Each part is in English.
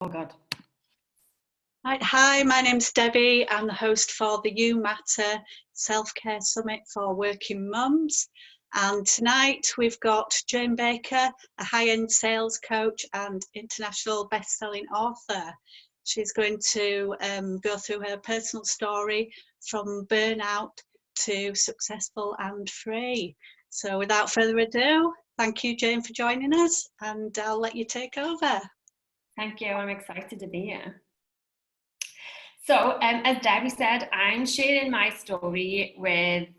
Oh God. Right, hi, my name's Debbie. I'm the host for the You Matter Self-Care Summit for Working Mums. And tonight we've got Jane Baker, a high-end sales coach and international best-selling author. She's going to go through her personal story from burnout to successful and free. So without further ado, thank you, Jane, for joining us, and I'll let you take over. Thank you. I'm excited to be here. So, as Debbie said, I'm sharing my story with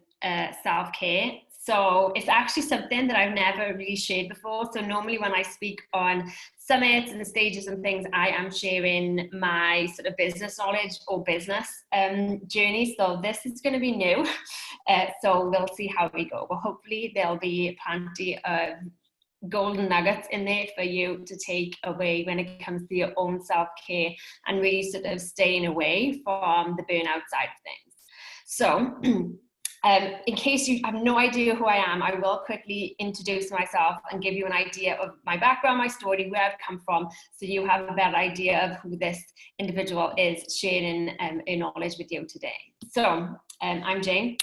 self-care. So it's actually something that I've never really shared before. So normally when I speak on summits and stages and things, I am sharing my sort of business knowledge or business journey. So this is going to be new. So we'll see how we go. But hopefully there'll be plenty of golden nuggets in there for you to take away when it comes to your own self-care and really sort of staying away from the burnout side of things. So in case you have no idea who I am, I will quickly introduce myself and give you an idea of my background, my story, where I've come from, so you have a better idea of who this individual is sharing a knowledge with you today. So I'm Jane.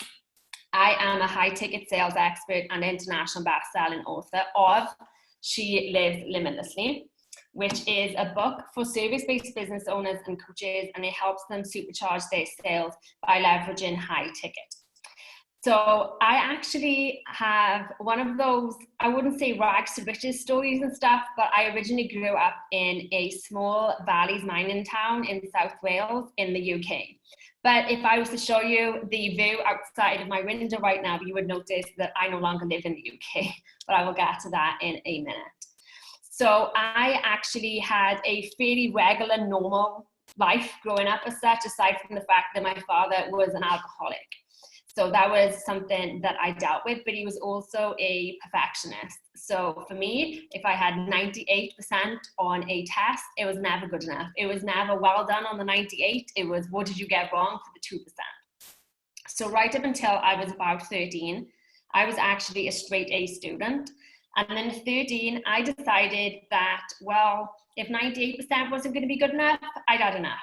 I am a high-ticket sales expert and international best-selling author of She Lives Limitlessly, which is a book for service-based business owners and coaches, and it helps them supercharge their sales by leveraging high ticket. So I actually have one of those, I wouldn't say rags to riches stories and stuff, but I originally grew up in a small valleys mining town in South Wales in the UK. But if I was to show you the view outside of my window right now, you would notice that I no longer live in the UK, but I will get to that in a minute. So I actually had a fairly regular, normal life growing up as such, aside from the fact that my father was an alcoholic. So that was something that I dealt with, but he was also a perfectionist. So for me, if I had 98% on a test, it was never good enough. It was never well done on the 98. It was, what did you get wrong for the 2%? So right up until I was about 13, I was actually a straight A student. And then at 13, I decided that, well, if 98% wasn't going to be good enough, I'd had enough.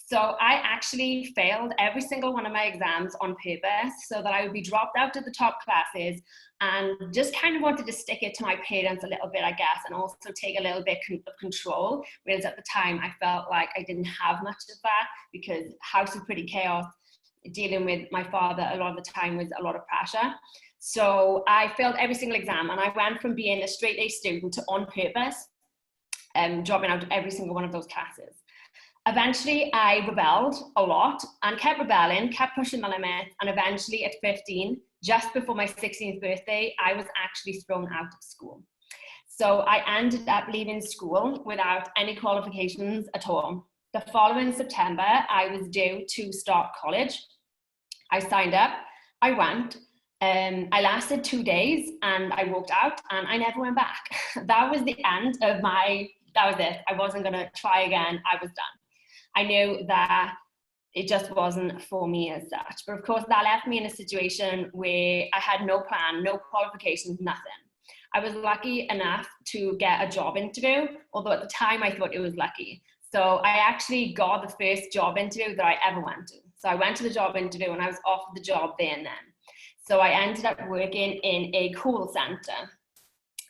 So I actually failed every single one of my exams on purpose so that I would be dropped out of the top classes, and just kind of wanted to stick it to my parents a little bit, I guess, and also take a little bit of control. Whereas at the time I felt like I didn't have much of that, because house was pretty chaos. Dealing with my father a lot of the time was a lot of pressure. So I failed every single exam, and I went from being a straight A student to on purpose dropping out of every single one of those classes. Eventually, I rebelled a lot and kept rebelling, kept pushing my limits, and eventually at 15, just before my 16th birthday, I was actually thrown out of school. So I ended up leaving school without any qualifications at all. The following September, I was due to start college. I signed up, I went, I lasted 2 days, and I walked out, and I never went back. That was the end of that was it. I wasn't gonna try again, I was done. I knew that it just wasn't for me as such. But of course, that left me in a situation where I had no plan, no qualifications, nothing. I was lucky enough to get a job interview, although at the time I thought it was lucky. So I actually got the first job interview that I ever went to. So I went to the job interview and I was offered the job there and then. So I ended up working in a call center.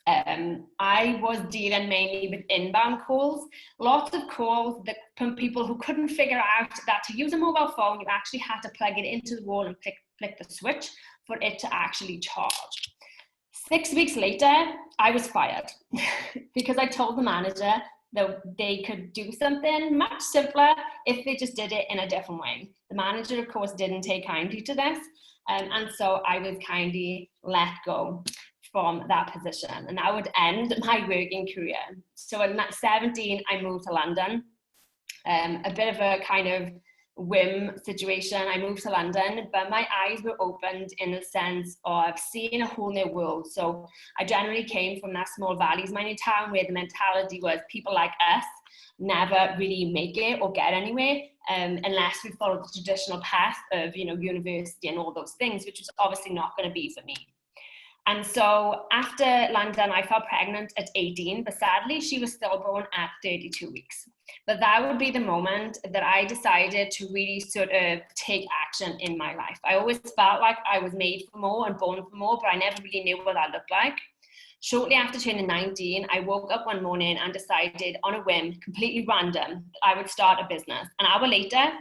I was dealing mainly with inbound calls, lots of calls that from people who couldn't figure out that to use a mobile phone, you actually had to plug it into the wall and flick the switch for it to actually charge. 6 weeks later, I was fired because I told the manager that they could do something much simpler if they just did it in a different way. The manager, of course, didn't take kindly to this, and so I was kindly let go from that position, and that would end my working career. So at 17, I moved to London. A bit of a kind of whim situation. I moved to London, but my eyes were opened in the sense of seeing a whole new world. So I generally came from that small valleys mining town where the mentality was people like us never really make it or get anywhere unless we follow the traditional path of, you know, university and all those things, which was obviously not going to be for me. And so after London, I fell pregnant at 18, but sadly she was stillborn at 32 weeks. But that would be the moment that I decided to really sort of take action in my life. I always felt like I was made for more and born for more, but I never really knew what that looked like. Shortly after turning 19, I woke up one morning and decided on a whim, completely random, that I would start a business. An hour later,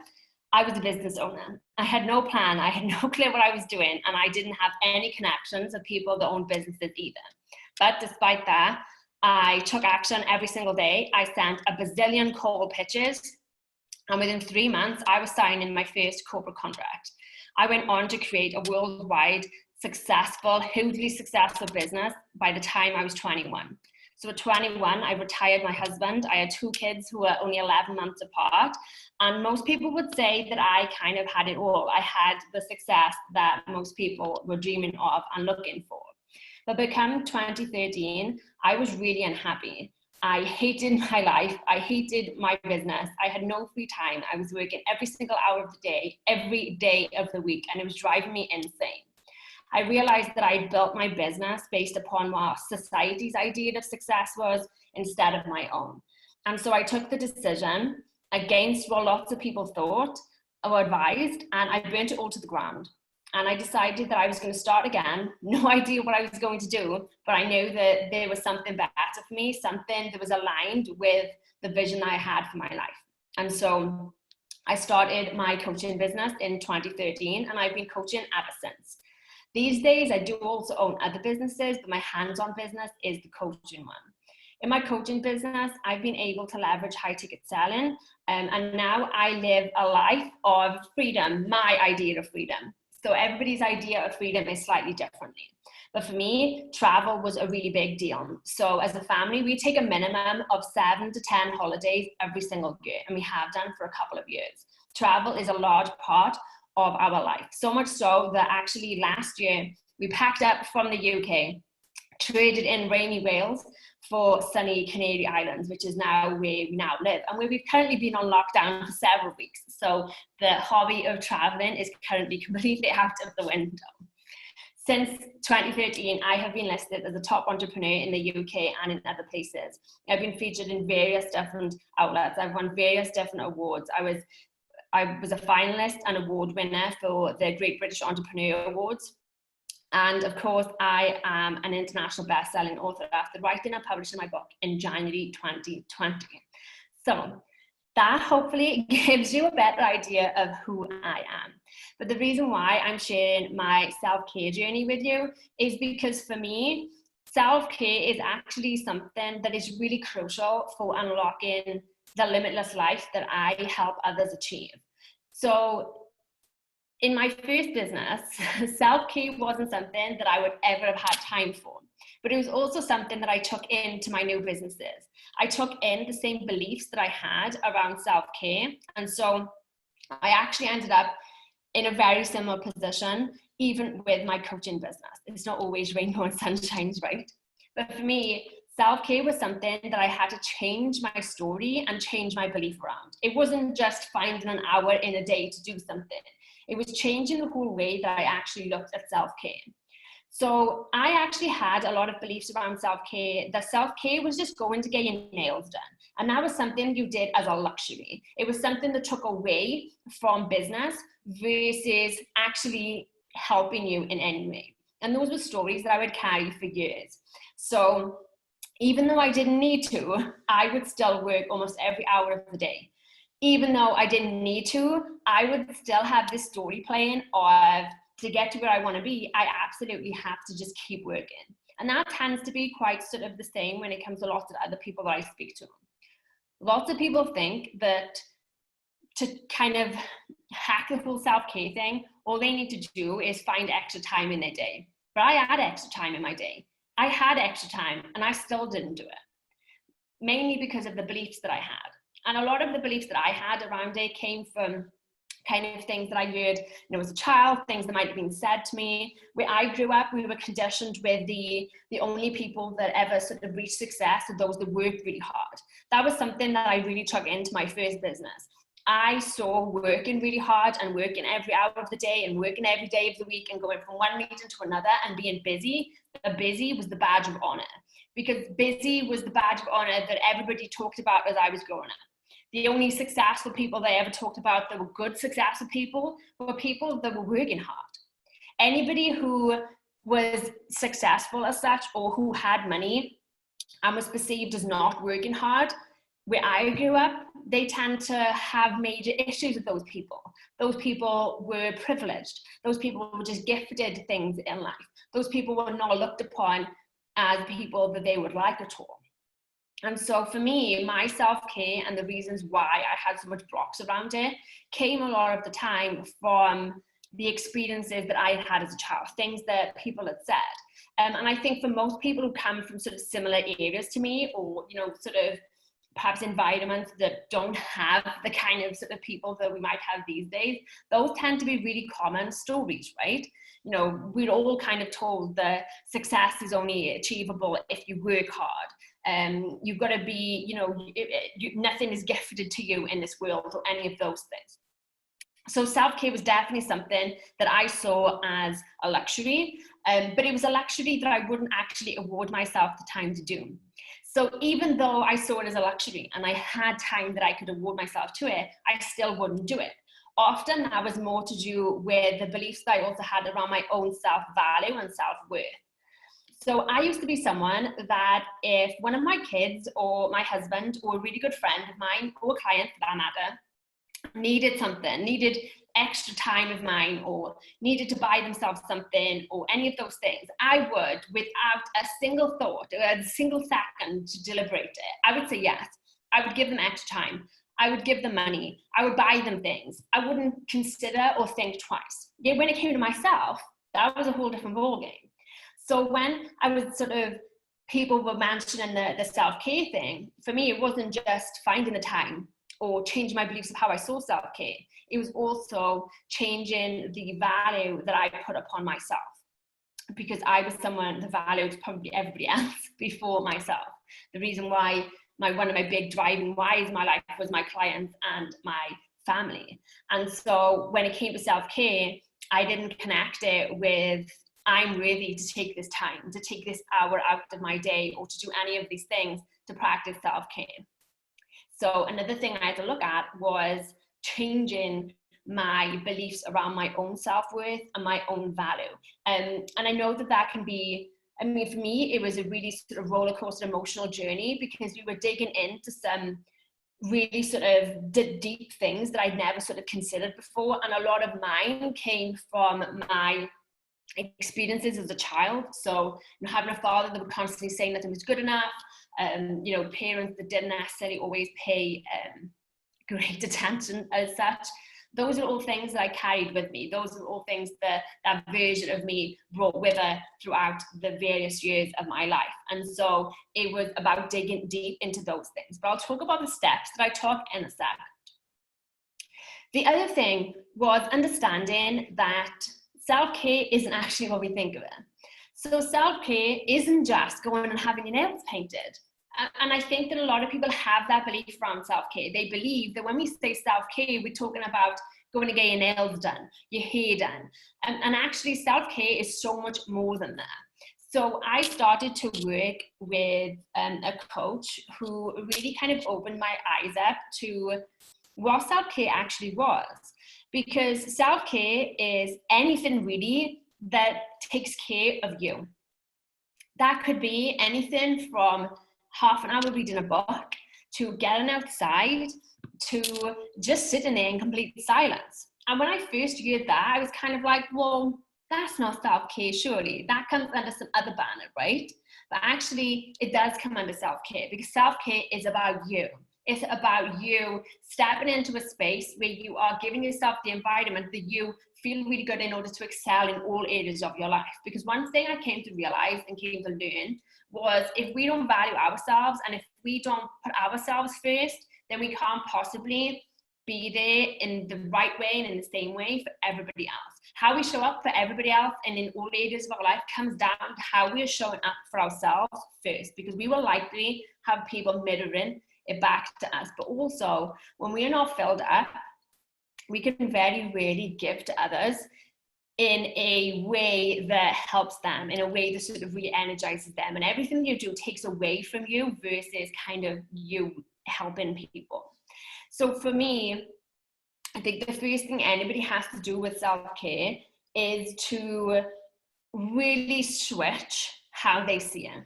I was a business owner. I had no plan. I had no clue what I was doing, and I didn't have any connections of people that own businesses either. But despite that, I took action every single day. I sent a bazillion call pitches, and within 3 months, I was signing my first corporate contract. I went on to create a worldwide, hugely successful business by the time I was 21. So at 21, I retired my husband. I had 2 kids who were only 11 months apart. And most people would say that I kind of had it all. I had the success that most people were dreaming of and looking for. But become 2013, I was really unhappy. I hated my life. I hated my business. I had no free time. I was working every single hour of the day, every day of the week, and it was driving me insane. I realized that I built my business based upon what society's idea of success was instead of my own. And so I took the decision against what lots of people thought or advised, and I burnt it all to the ground. And I decided that I was going to start again. No idea what I was going to do, but I knew that there was something better for me, something that was aligned with the vision I had for my life. And so I started my coaching business in 2013, and I've been coaching ever since. These days, I do also own other businesses, but my hands-on business is the coaching one. In my coaching business, I've been able to leverage high ticket selling, and now I live a life of freedom, my idea of freedom. So everybody's idea of freedom is slightly differently. But for me, travel was a really big deal. So as a family, we take a minimum of 7 to 10 holidays every single year, and we have done for a couple of years. Travel is a large part of our life. So much so that actually last year, we packed up from the UK, traded in rainy Wales for sunny Canary Islands, which is now where we now live, and where we've currently been on lockdown for several weeks. So the hobby of traveling is currently completely out of the window. Since 2013, I have been listed as a top entrepreneur in the UK and in other places. I've been featured in various different outlets. I've won various different awards. I was a finalist and award winner for the Great British Entrepreneur Awards. And of course, I am an international best-selling author after writing and publishing my book in January 2020. So that hopefully gives you a better idea of who I am. But the reason why I'm sharing my self-care journey with you is because for me, self-care is actually something that is really crucial for unlocking the limitless life that I help others achieve. So in my first business, self-care wasn't something that I would ever have had time for, but it was also something that I took into my new businesses. I took in the same beliefs that I had around self-care. And so I actually ended up in a very similar position, even with my coaching business. It's not always rainbow and sunshine, right? But for me, self-care was something that I had to change my story and change my belief around. It wasn't just finding an hour in a day to do something. It was changing the whole way that I actually looked at self-care. So I actually had a lot of beliefs around self-care, that self-care was just going to get your nails done. And that was something you did as a luxury. It was something that took away from business versus actually helping you in any way. And those were stories that I would carry for years. So even though I didn't need to, I would still work almost every hour of the day. Even though I didn't need to, I would still have this story playing of, to get to where I want to be, I absolutely have to just keep working. And that tends to be quite sort of the same when it comes to lots of other people that I speak to. Lots of people think that to kind of hack the whole self-care thing, all they need to do is find extra time in their day. But I had extra time in my day. I had extra time and I still didn't do it, mainly because of the beliefs that I had. And a lot of the beliefs that I had around it came from kind of things that I heard, as a child, things that might have been said to me. Where I grew up, we were conditioned with the only people that ever sort of reached success are those that worked really hard. That was something that I really took into my first business. I saw working really hard and working every hour of the day and working every day of the week and going from one meeting to another and being busy. Busy was the badge of honor, because busy was the badge of honor that everybody talked about as I was growing up. The only successful people they ever talked about that were good successful people were people that were working hard. Anybody who was successful as such, or who had money and was perceived as not working hard, where I grew up, they tend to have major issues with those people. Those people were privileged. Those people were just gifted things in life. Those people were not looked upon as people that they would like at all. And so for me, my self-care and the reasons why I had so much blocks around it came a lot of the time from the experiences that I had as a child, things that people had said. And I think for most people who come from sort of similar areas to me, or, you know, sort of perhaps environments that don't have the kind of sort of people that we might have these days, those tend to be really common stories, right? You know, we're all kind of told that success is only achievable if you work hard. You've got to be, you know, nothing is gifted to you in this world, or any of those things. So self-care was definitely something that I saw as a luxury, but it was a luxury that I wouldn't actually award myself the time to do. So even though I saw it as a luxury and I had time that I could award myself to it, I still wouldn't do it. Often that was more to do with the beliefs that I also had around my own self-value and self-worth. So I used to be someone that if one of my kids or my husband or a really good friend of mine, or a client for that matter, needed something, needed extra time of mine, or needed to buy themselves something, or any of those things, I would, without a single thought, or a single second to deliberate it, I would say yes. I would give them extra time. I would give them money. I would buy them things. I wouldn't consider or think twice. Yet when it came to myself, that was a whole different ballgame. So when I was sort of, people were mentioning the self-care thing, for me, it wasn't just finding the time or changing my beliefs of how I saw self-care. It was also changing the value that I put upon myself, because I was someone that valued probably everybody else before myself. The reason why one of my big driving whys in my life was my clients and my family. And so when it came to self-care, I didn't connect it with, I'm worthy to take this time, to take this hour out of my day, or to do any of these things to practice self-care. So another thing I had to look at was changing my beliefs around my own self-worth and my own value. And I know that can be, I mean, for me, it was a really sort of roller coaster emotional journey, because we were digging into some really sort of deep things that I'd never sort of considered before. And a lot of mine came from my experiences as a child. So, you know, having a father that would constantly say nothing was good enough, you know, parents that didn't necessarily always pay great attention as such. Those are all things that I carried with me. Those are all things that that version of me brought with her throughout the various years of my life. And so it was about digging deep into those things. But I'll talk about the steps that I took in a second. The other thing was understanding that self-care isn't actually what we think of it. So self-care isn't just going and having your nails painted. And I think that a lot of people have that belief around self-care. They believe that when we say self-care, we're talking about going to get your nails done, your hair done. And actually self-care is so much more than that. So I started to work with a coach who really kind of opened my eyes up to what self-care actually was. Because self-care is anything really that takes care of you. That could be anything from half an hour reading a book, to getting outside, to just sitting there in complete silence. And when I first heard that, I was kind of like, well, that's not self-care, surely. That comes under some other banner, right? But actually, it does come under self-care, because self-care is about you. It's about you stepping into a space where you are giving yourself the environment that you feel really good in order to excel in all areas of your life. Because one thing I came to realize and came to learn was, if we don't value ourselves and if we don't put ourselves first, then we can't possibly be there in the right way and in the same way for everybody else. How we show up for everybody else and in all areas of our life comes down to how we are showing up for ourselves first, because we will likely have people mirroring it back to us. But also, when we are not filled up, we can very rarely give to others in a way that helps them, in a way that sort of re-energizes them, and everything you do takes away from you versus kind of you helping people. So for me, I think the first thing anybody has to do with self-care is to really switch how they see it.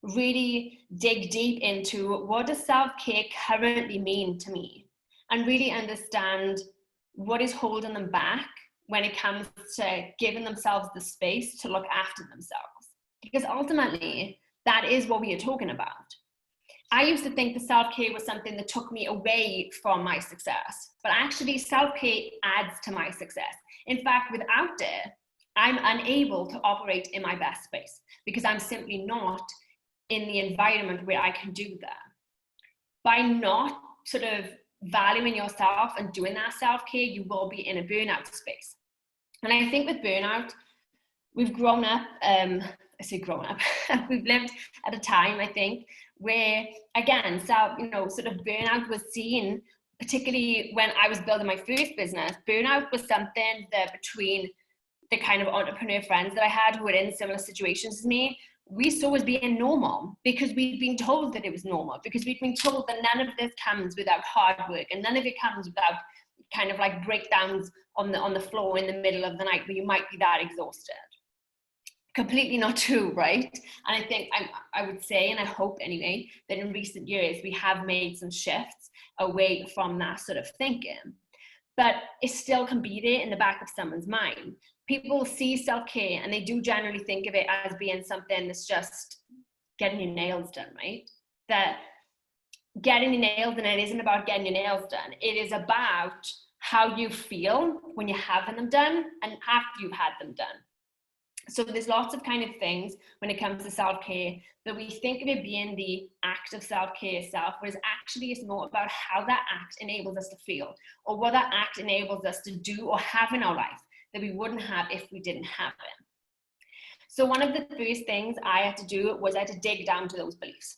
Really dig deep into, what does self-care currently mean to me? And really understand what is holding them back when it comes to giving themselves the space to look after themselves. Because ultimately, that is what we are talking about. I used to think that self-care was something that took me away from my success, but actually self-care adds to my success. In fact, without it, I'm unable to operate in my best space because I'm simply not in the environment where I can do that. By not sort of valuing yourself and doing that self-care, you will be in a burnout space. And I think with burnout, we've grown up, I say grown up, we've lived at a time, I think, where again, sort of burnout was seen, particularly when I was building my first business. Burnout was something that between the kind of entrepreneur friends that I had who were in similar situations as me, we saw as being normal because we'd been told that it was normal, because we'd been told that none of this comes without hard work and none of it comes without kind of like breakdowns on the floor in the middle of the night where you might be that exhausted. Completely not true, right? And I think I would say, and I hope anyway, that in recent years we have made some shifts away from that sort of thinking. But it still can be there in the back of someone's mind. People see self-care and they do generally think of it as being something that's just getting your nails done, right? That getting your nails done, it isn't about getting your nails done. It is about how you feel when you're having them done and after you've had them done. So there's lots of kind of things when it comes to self-care that we think of it being the act of self-care itself, whereas actually it's more about how that act enables us to feel, or what that act enables us to do or have in our life that we wouldn't have if we didn't have it. So one of the first things I had to do was I had to dig down to those beliefs.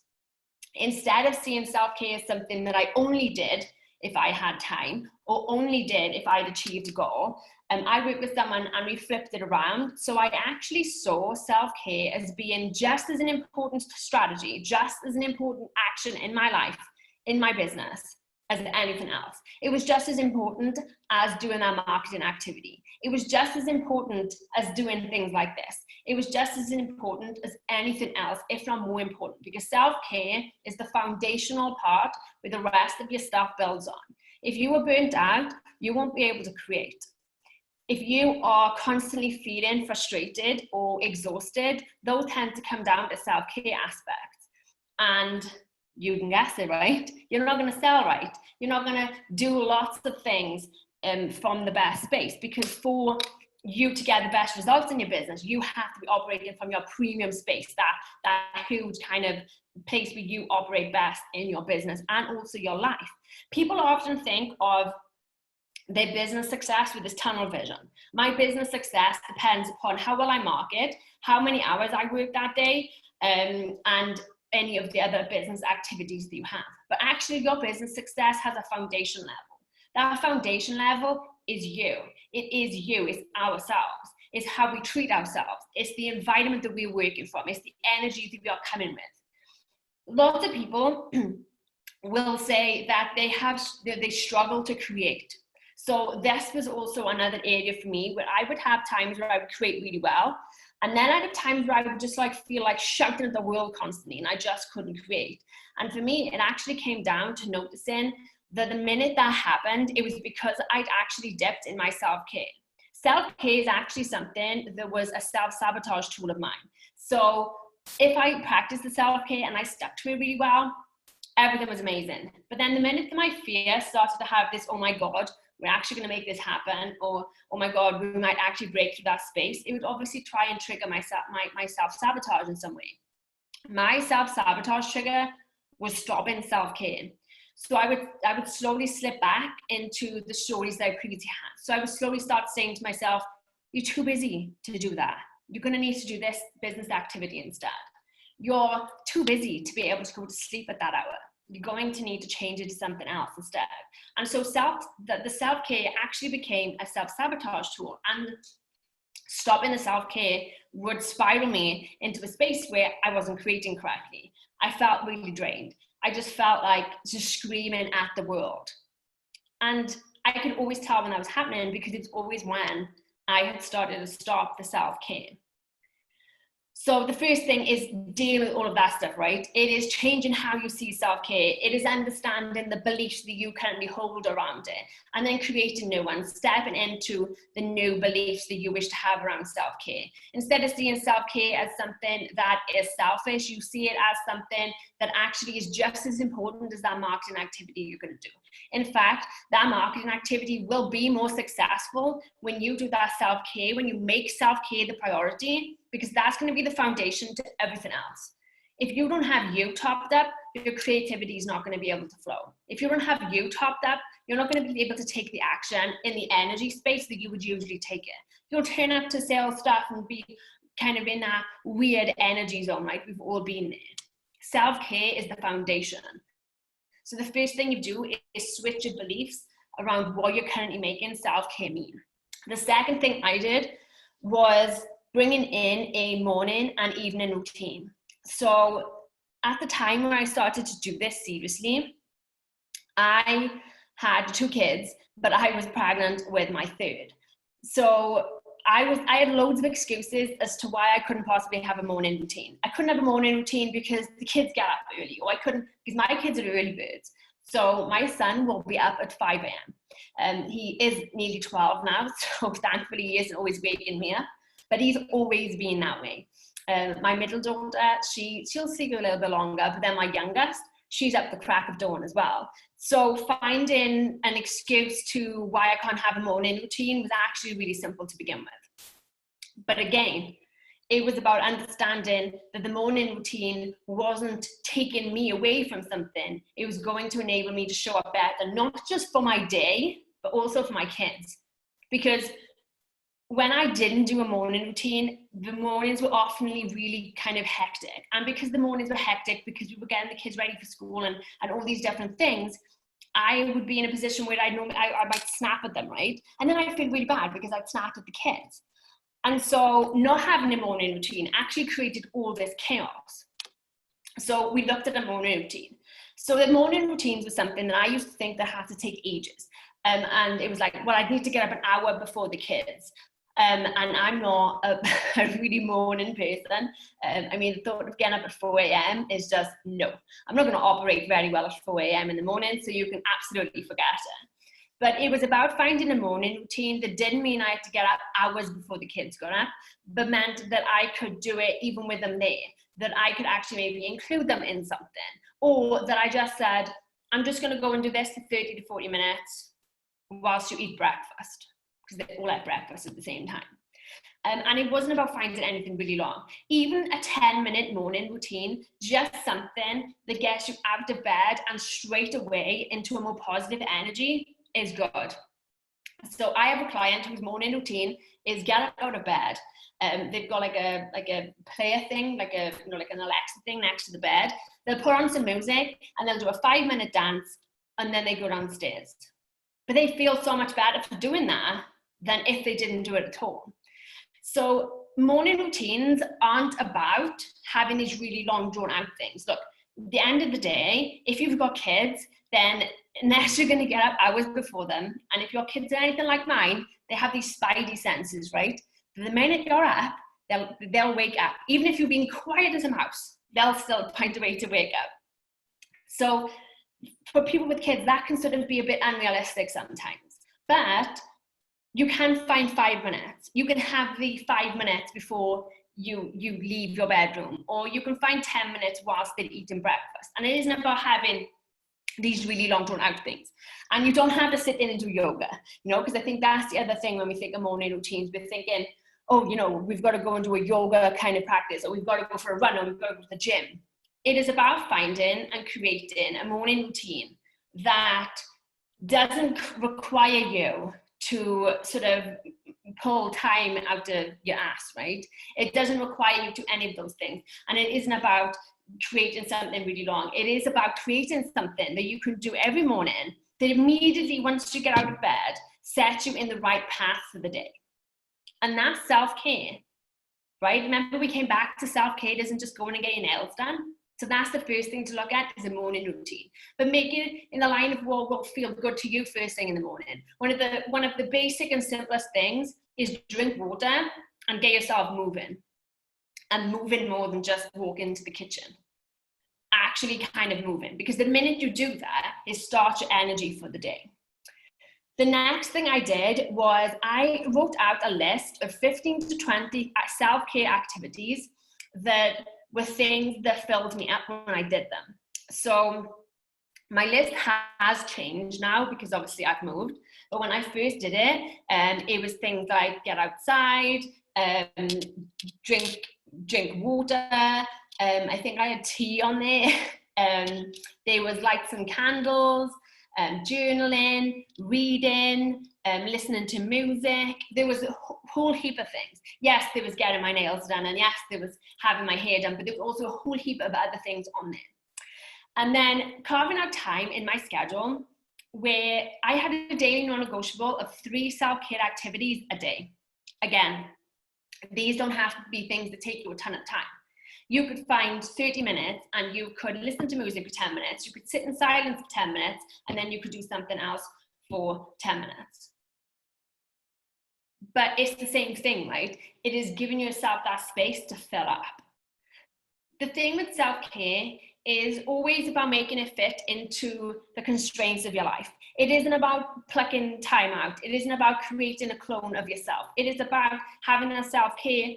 Instead of seeing self-care as something that I only did if I had time, or only did if I'd achieved a goal, I worked with someone and we flipped it around. So I actually saw self-care as being just as an important strategy, just as an important action in my life, in my business, as anything else. It was just as important as doing that marketing activity. It was just as important as doing things like this. It was just as important as anything else, if not more important, because self-care is the foundational part where the rest of your stuff builds on. If you are burnt out, you won't be able to create. If you are constantly feeling frustrated or exhausted, those tend to come down to self-care aspects. And you can guess it, right? You're not going to sell right. You're not going to do lots of things from the best space, because for you to get the best results in your business, you have to be operating from your premium space, that huge kind of place where you operate best in your business and also your life. People often think of their business success with this tunnel vision. My business success depends upon how well I market, how many hours I work that day, and any of the other business activities that you have. But actually your business success has a foundation level. That foundation level is you. It is you, it's ourselves. It's how we treat ourselves. It's the environment that we're working from. It's the energy that we are coming with. Lots of people will say that they struggle to create. So this was also another area for me where I would have times where I would create really well. And then I had times where I would just feel like shouting at the world constantly and I just couldn't create. And for me, it actually came down to noticing that the minute that happened, it was because I'd actually dipped in my self-care. Self-care is actually something that was a self-sabotage tool of mine. So if I practiced the self-care and I stuck to it really well, everything was amazing. But then the minute that my fear started to have this, oh my God, we're actually going to make this happen, or oh my God, we might actually break through that space, it would obviously try and trigger my self-sabotage in some way. My self-sabotage trigger was stopping self-care. So I would slowly slip back into the stories that I previously had. So I would slowly start saying to myself, you're too busy to do that. You're going to need to do this business activity instead. You're too busy to be able to go to sleep at that hour. You're going to need to change it to something else instead. And so the self-care actually became a self-sabotage tool, and stopping the self-care would spiral me into a space where I wasn't creating correctly. I felt really drained. I just felt like just screaming at the world. And I could always tell when that was happening, because it's always when I had started to stop the self-care. So the first thing is deal with all of that stuff, right? It is changing how you see self-care. It is understanding the beliefs that you currently hold around it, and then creating new ones, stepping into the new beliefs that you wish to have around self-care. Instead of seeing self-care as something that is selfish, you see it as something that actually is just as important as that marketing activity you're going to do. In fact, that marketing activity will be more successful when you do that self-care, when you make self-care the priority, because that's going to be the foundation to everything else. If you don't have you topped up, your creativity is not going to be able to flow. If you don't have you topped up, you're not going to be able to take the action in the energy space that you would usually take it. You'll turn up to sales stuff and be kind of in that weird energy zone, right? We've all been there. Self-care is the foundation. So the first thing you do is switch your beliefs around what you're currently making self-care mean. The second thing I did was bringing in a morning and evening routine. So at the time when I started to do this seriously, I had 2 kids, but I was pregnant with my 3rd. So I had loads of excuses as to why I couldn't possibly have a morning routine. I couldn't have a morning routine because the kids get up early, or I couldn't because my kids are early birds. So my son will be up at 5 a.m. He is nearly 12 now, so thankfully he isn't always waking me up, but he's always been that way. My middle daughter, she'll sleep a little bit longer, but then my youngest, she's up the crack of dawn as well. So finding an excuse to why I can't have a morning routine was actually really simple to begin with. But again, it was about understanding that the morning routine wasn't taking me away from something. It was going to enable me to show up better, not just for my day, but also for my kids. Because when I didn't do a morning routine, the mornings were often really kind of hectic. And because the mornings were hectic, because we were getting the kids ready for school and all these different things, I would be in a position where I might snap at them, right? And then I'd feel really bad because I'd snapped at the kids. And so not having a morning routine actually created all this chaos. So we looked at a morning routine. So the morning routines was something that I used to think that had to take ages. And it was like, well, I'd need to get up an hour before the kids. And I'm not a really morning person. I mean, the thought of getting up at 4 a.m. is just, no. I'm not going to operate very well at 4 a.m. in the morning, so you can absolutely forget it. But it was about finding a morning routine that didn't mean I had to get up hours before the kids got up, but meant that I could do it even with them there, that I could actually maybe include them in something, or that I just said, I'm just going to go and do this for 30 to 40 minutes whilst you eat breakfast, because they all had breakfast at the same time. And it wasn't about finding anything really long. Even a 10-minute morning routine, just something that gets you out of bed and straight away into a more positive energy is good. So I have a client whose morning routine is get out of bed. They've got like a player thing, like an Alexa thing next to the bed. They'll put on some music and they'll do a 5-minute dance, and then they go downstairs. But they feel so much better for doing that than if they didn't do it at all. So morning routines aren't about having these really long drawn out things. Look, at the end of the day, if you've got kids, then unless you're going to get up hours before them, and if your kids are anything like mine, they have these spidey senses, right? The minute you're up, they'll wake up. Even if you're being quiet as a mouse, they'll still find a way to wake up. So for people with kids, that can sort of be a bit unrealistic sometimes. But you can find 5 minutes. You can have the 5 minutes before you leave your bedroom, or you can find 10 minutes whilst they're eating breakfast. And it isn't about having these really long drawn out things. And you don't have to sit in and do yoga, because I think that's the other thing when we think of morning routines. We're thinking, oh, we've got to go and do a yoga kind of practice, or we've got to go for a run, or we've got to go to the gym. It is about finding and creating a morning routine that doesn't require you to sort of pull time out of your ass, right? It doesn't require you to any of those things. And it isn't about creating something really long. It is about creating something that you can do every morning that immediately, once you get out of bed, sets you in the right path for the day. And that's self-care, right? Remember, we came back to self-care. It isn't just going and getting your nails done. So that's the first thing to look at, is a morning routine. But make it in the line of what will feel good to you first thing in the morning. One of the basic and simplest things is drink water and get yourself moving. And moving more than just walking into the kitchen. Actually kind of moving, because the minute you do that, it starts your energy for the day. The next thing I did was I wrote out a list of 15 to 20 self-care activities that were things that filled me up when I did them. So my list has changed now because obviously I've moved. But when I first did it, it was things like get outside, drink water. I think I had tea on there. There was light some candles, journaling, reading, listening to music. There was a whole heap of things. Yes, there was getting my nails done, and yes, there was having my hair done, but there was also a whole heap of other things on there. And then carving out time in my schedule where I had a daily non-negotiable of 3 self-care activities a day. Again, these don't have to be things that take you a ton of time. You could find 30 minutes and you could listen to music for 10 minutes. You could sit in silence for 10 minutes, and then you could do something else for 10 minutes. But it's the same thing, right? It is giving yourself that space to fill up. The thing with self-care is always about making it fit into the constraints of your life. It isn't about plucking time out. It isn't about creating a clone of yourself. It is about having a self-care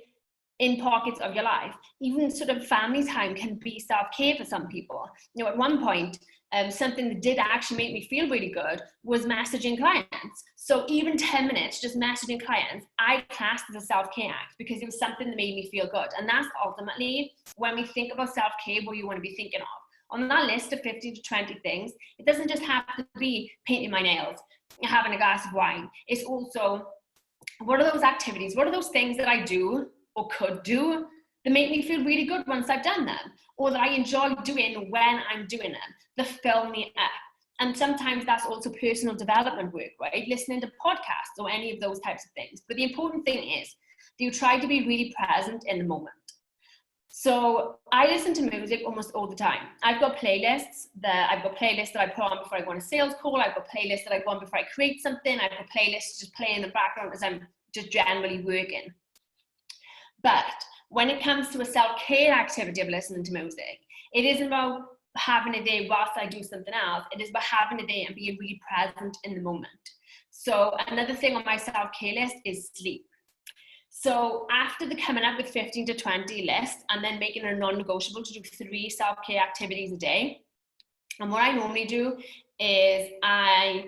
in pockets of your life. Even sort of family time can be self-care for some people. You know, at one point, something that did actually make me feel really good was messaging clients. So even 10 minutes just messaging clients, I classed as a self-care act because it was something that made me feel good. And that's ultimately, when we think about self-care, what you want to be thinking of. On that list of 15 to 20 things, it doesn't just have to be painting my nails, having a glass of wine. It's also, what are those activities? What are those things that I do or could do that make me feel really good once I've done them, or that I enjoy doing when I'm doing them, that fill me up? And sometimes that's also personal development work, right? Listening to podcasts or any of those types of things. But the important thing is that you try to be really present in the moment. So I listen to music almost all the time. I've got playlists that I put on before I go on a sales call. I've got playlists that I go on before I create something. I've got playlists just play in the background as I'm just generally working. But when it comes to a self-care activity of listening to music, it isn't about having a day whilst I do something else. It is about having a day and being really present in the moment. So another thing on my self-care list is sleep. So after the coming up with 15 to 20 lists and then making it a non-negotiable to do 3 self-care activities a day, and what I normally do is I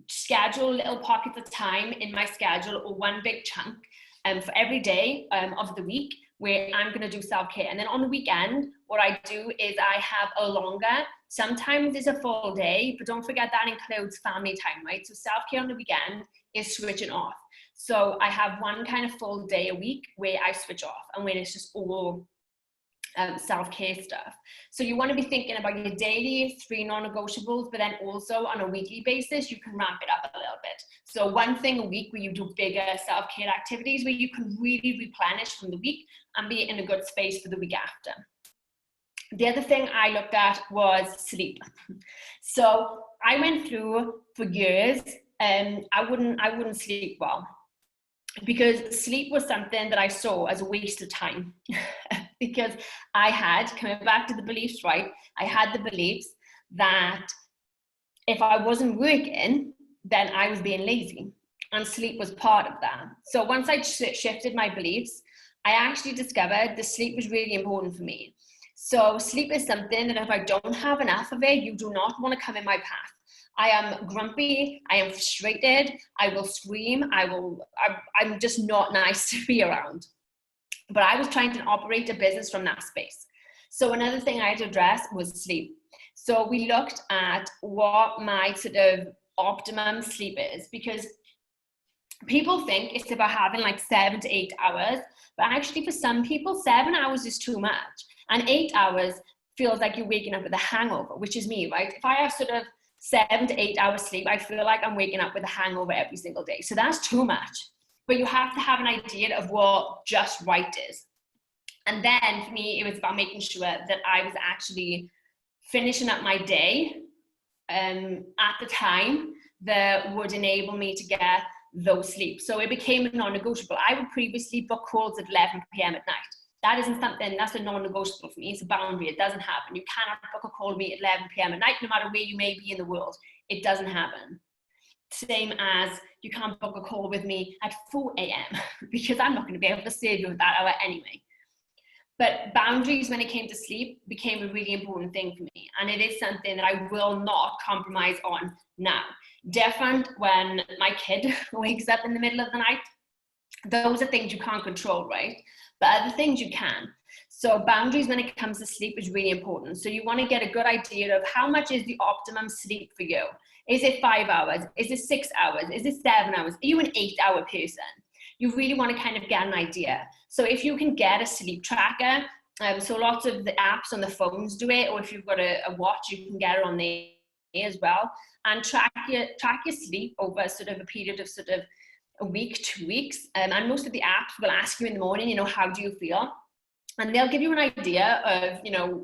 schedule little pockets of time in my schedule, or one big chunk for every day of the week where I'm going to do self-care. And then on the weekend, what I do is I have a longer, sometimes it's a full day, but don't forget that includes family time, right? So self-care on the weekend is switching off. So I have one kind of full day a week where I switch off and when it's just all self-care stuff. So you want to be thinking about your daily 3 non-negotiables, but then also on a weekly basis, you can ramp it up a little bit. So one thing a week where you do bigger self-care activities where you can really replenish from the week and be in a good space for the week after. The other thing I looked at was sleep. So I went through for years and I wouldn't sleep well, because sleep was something that I saw as a waste of time. Because I had, coming back to the beliefs, right? I had the beliefs that if I wasn't working, then I was being lazy, and sleep was part of that. So once I shifted my beliefs, I actually discovered the sleep was really important for me. So sleep is something that if I don't have enough of it, you do not want to come in my path. I am grumpy, I am frustrated, I will scream, I'm just not nice to be around. But I was trying to operate a business from that space. So another thing I had to address was sleep. So we looked at what my sort of optimum sleep is, because people think it's about having like 7 to 8 hours, but actually for some people, 7 hours is too much. And 8 hours feels like you're waking up with a hangover, which is me, right? If I have sort of 7 to 8 hours sleep, I feel like I'm waking up with a hangover every single day. So that's too much. But you have to have an idea of what just right is. And then for me, it was about making sure that I was actually finishing up my day at the time that would enable me to get those sleep. So it became a non-negotiable. I would previously book calls at 11 p.m. at night. That isn't something, that's a non-negotiable for me. It's a boundary. It doesn't happen. You cannot book a call with me at 11 p.m. at night, no matter where you may be in the world. It doesn't happen. Same as you can't book a call with me at 4 a.m. because I'm not going to be able to serve you at that hour anyway. But boundaries when it came to sleep became a really important thing for me. And it is something that I will not compromise on now. Different when my kid wakes up in the middle of the night. Those are things you can't control, right? But other things you can. So boundaries when it comes to sleep is really important. So you want to get a good idea of how much is the optimum sleep for you. Is it 5 hours? Is it 6 hours? Is it 7 hours? Are you an 8-hour person? You really want to kind of get an idea. So if you can get a sleep tracker, so lots of the apps on the phones do it, or if you've got a watch, you can get it on there as well, and track your sleep over sort of a period of sort of a week, 2 weeks. And most of the apps will ask you in the morning, how do you feel? And they'll give you an idea of,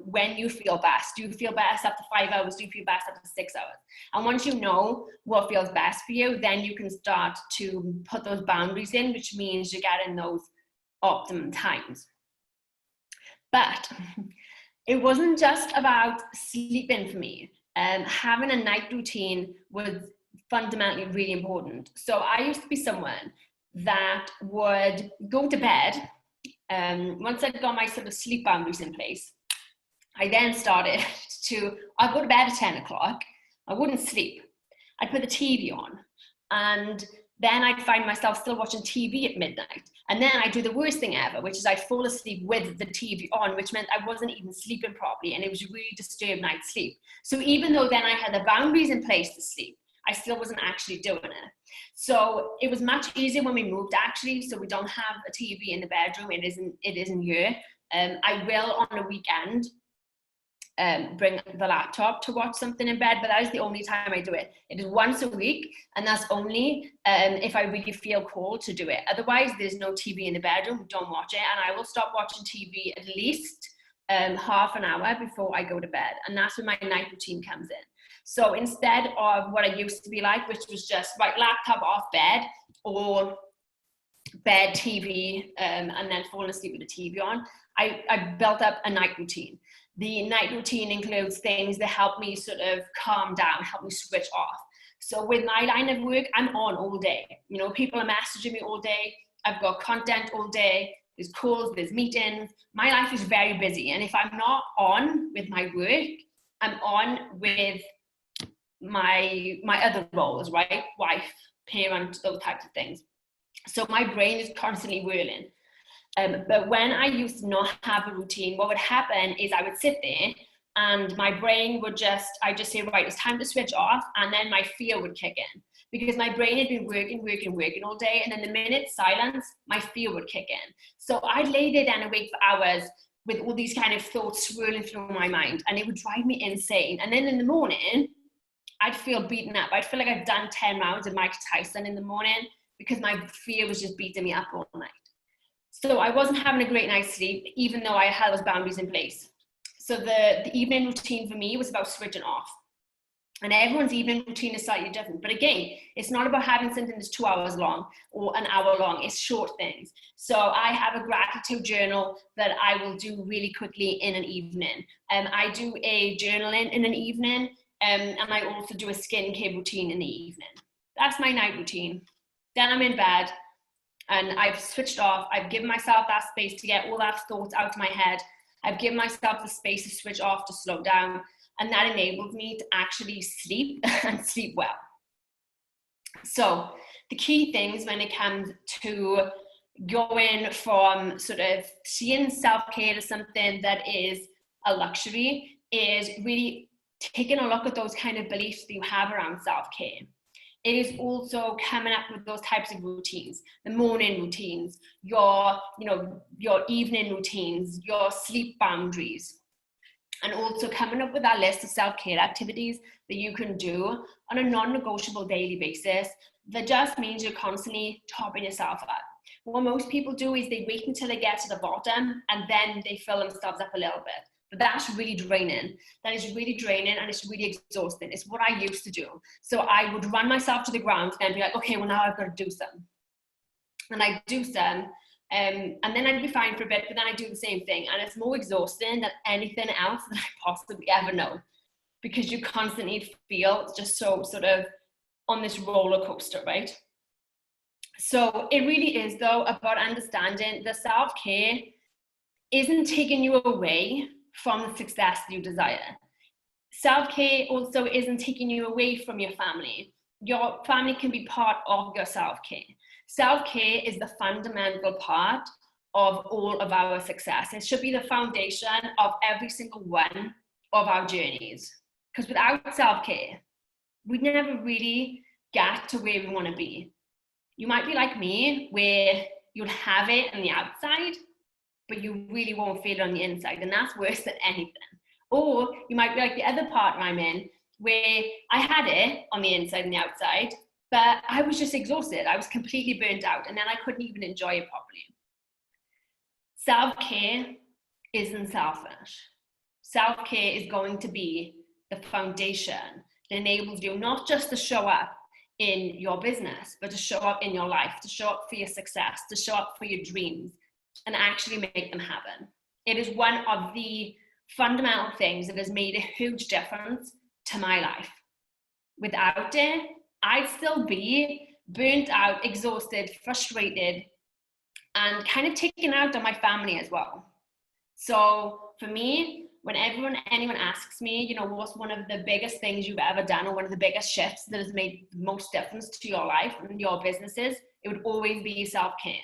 when you feel best. Do you feel best after 5 hours? Do you feel best after 6 hours? And once you know what feels best for you, then you can start to put those boundaries in, which means you're getting those optimum times. But it wasn't just about sleeping for me. Having a night routine was fundamentally really important. So I used to be someone that would go to bed. Once I'd got my sort of sleep boundaries in place, I then started I'd go to bed at 10 o'clock, I wouldn't sleep, I'd put the TV on, and then I'd find myself still watching TV at midnight, and then I'd do the worst thing ever, which is I'd fall asleep with the TV on, which meant I wasn't even sleeping properly, and it was a really disturbed night's sleep. So even though then I had the boundaries in place to sleep, I still wasn't actually doing it. So it was much easier when we moved, actually. So we don't have a TV in the bedroom. It isn't here. I will on a weekend bring the laptop to watch something in bed, but that is the only time I do it. It is once a week, and that's only if I really feel called to do it. Otherwise, there's no TV in the bedroom. Don't watch it, and I will stop watching TV at least half an hour before I go to bed, and that's when my night routine comes in. So instead of what I used to be like, which was just right, laptop off bed, or bed TV, and then falling asleep with the TV on, I built up a night routine. The night routine includes things that help me sort of calm down, help me switch off. So with my line of work, I'm on all day. People are messaging me all day. I've got content all day. There's calls, there's meetings. My life is very busy. And if I'm not on with my work, I'm on with my other roles, right? Wife, parent, those types of things. So my brain is constantly whirling. But when I used to not have a routine, what would happen is I would sit there and my brain would I'd just say, right, it's time to switch off. And then my fear would kick in because my brain had been working all day. And then the minute silence, my fear would kick in. So I'd lay there then awake for hours with all these kind of thoughts swirling through my mind, and it would drive me insane. And then in the morning, I'd feel beaten up. I'd feel like I'd done 10 rounds of Mike Tyson in the morning because my fear was just beating me up all night. So I wasn't having a great night's sleep, even though I had those boundaries in place. So the evening routine for me was about switching off. And everyone's evening routine is slightly different. But again, it's not about having something that's 2 hours long or an hour long. It's short things. So I have a gratitude journal that I will do really quickly in an evening. I do a journaling in an evening. And I also do a skincare routine in the evening. That's my night routine. Then I'm in bed and I've switched off. I've given myself that space to get all that thoughts out of my head. I've given myself the space to switch off, to slow down. And that enabled me to actually sleep and sleep well. So the key things when it comes to going from sort of seeing self-care to something that is a luxury is really taking a look at those kind of beliefs that you have around self-care. It is also coming up with those types of routines, the morning routines, your evening routines, your sleep boundaries, and also coming up with that list of self-care activities that you can do on a non-negotiable daily basis that just means you're constantly topping yourself up. What most people do is they wait until they get to the bottom and then they fill themselves up a little bit. But that's really draining. That is really draining and it's really exhausting. It's what I used to do. So I would run myself to the ground and be like, okay, well now I've got to do some. And I do some. And then I'd be fine for a bit, but then I do the same thing. And it's more exhausting than anything else that I possibly ever know, because you constantly feel just so sort of on this roller coaster, right? So it really is, though, about understanding that self-care isn't taking you away from the success you desire. Self-care also isn't taking you away from your family. Your family can be part of your self-care. Self-care is the fundamental part of all of our success. It should be the foundation of every single one of our journeys. Because without self-care, we'd never really get to where we want to be. You might be like me, where you'll have it on the outside, but you really won't feel it on the inside. And that's worse than anything. Or you might be like the other partner I'm in, where I had it on the inside and the outside, but I was just exhausted. I was completely burnt out, and then I couldn't even enjoy it properly. Self-care isn't selfish. Self-care is going to be the foundation that enables you not just to show up in your business, but to show up in your life, to show up for your success, to show up for your dreams, and actually make them happen. It is one of the fundamental things that has made a huge difference to my life. Without it, I'd still be burnt out, exhausted, frustrated, and kind of taken out on my family as well. So for me, when anyone asks me, you know, what's one of the biggest things you've ever done, or one of the biggest shifts that has made the most difference to your life and your businesses, it would always be self-care.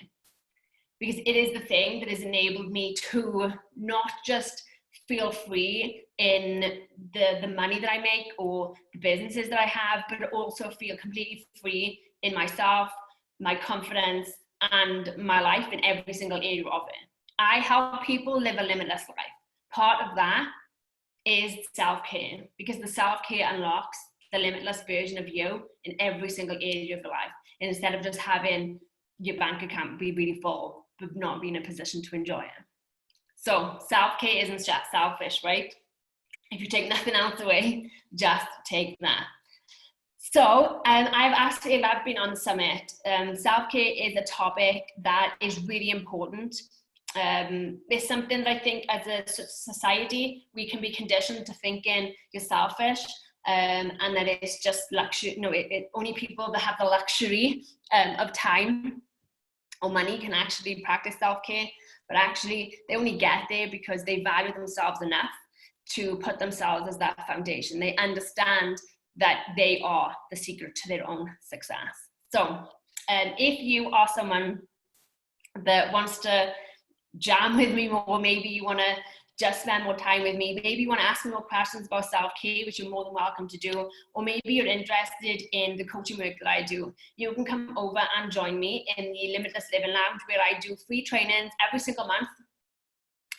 Because it is the thing that has enabled me to not just feel free in the money that I make or the businesses that I have, but also feel completely free in myself, my confidence, and my life in every single area of it. I help people live a limitless life. Part of that is self-care, because the self-care unlocks the limitless version of you in every single area of your life. And instead of just having your bank account be really full, but not be in a position to enjoy it. So self-care isn't just selfish, right? If you take nothing else away, just take that. So I've been on the summit. Self-care is a topic that is really important. It's something that I think as a society, we can be conditioned to thinking you're selfish, and that it's just luxury. No, only people that have the luxury of time or money can actually practice self-care, but actually they only get there because they value themselves enough to put themselves as that foundation. They understand that they are the secret to their own success. So if you are someone that wants to jam with me more, maybe you want to just spend more time with me, maybe you want to ask me more questions about self-care, which you're more than welcome to do, or maybe you're interested in the coaching work that I do, you can come over and join me in the Limitless Living Lounge, where I do free trainings every single month,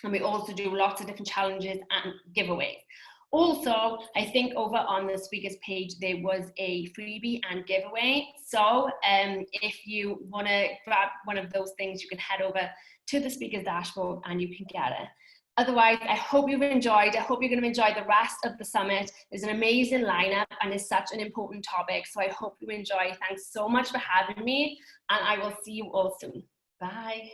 and we also do lots of different challenges and giveaways. Also, I think over on the speakers page, there was a freebie and giveaway. So if you want to grab one of those things, you can head over to the speakers dashboard and you can get it. Otherwise, I hope you've enjoyed. I hope you're going to enjoy the rest of the summit. There's an amazing lineup and it's such an important topic. So I hope you enjoy. Thanks so much for having me, and I will see you all soon. Bye.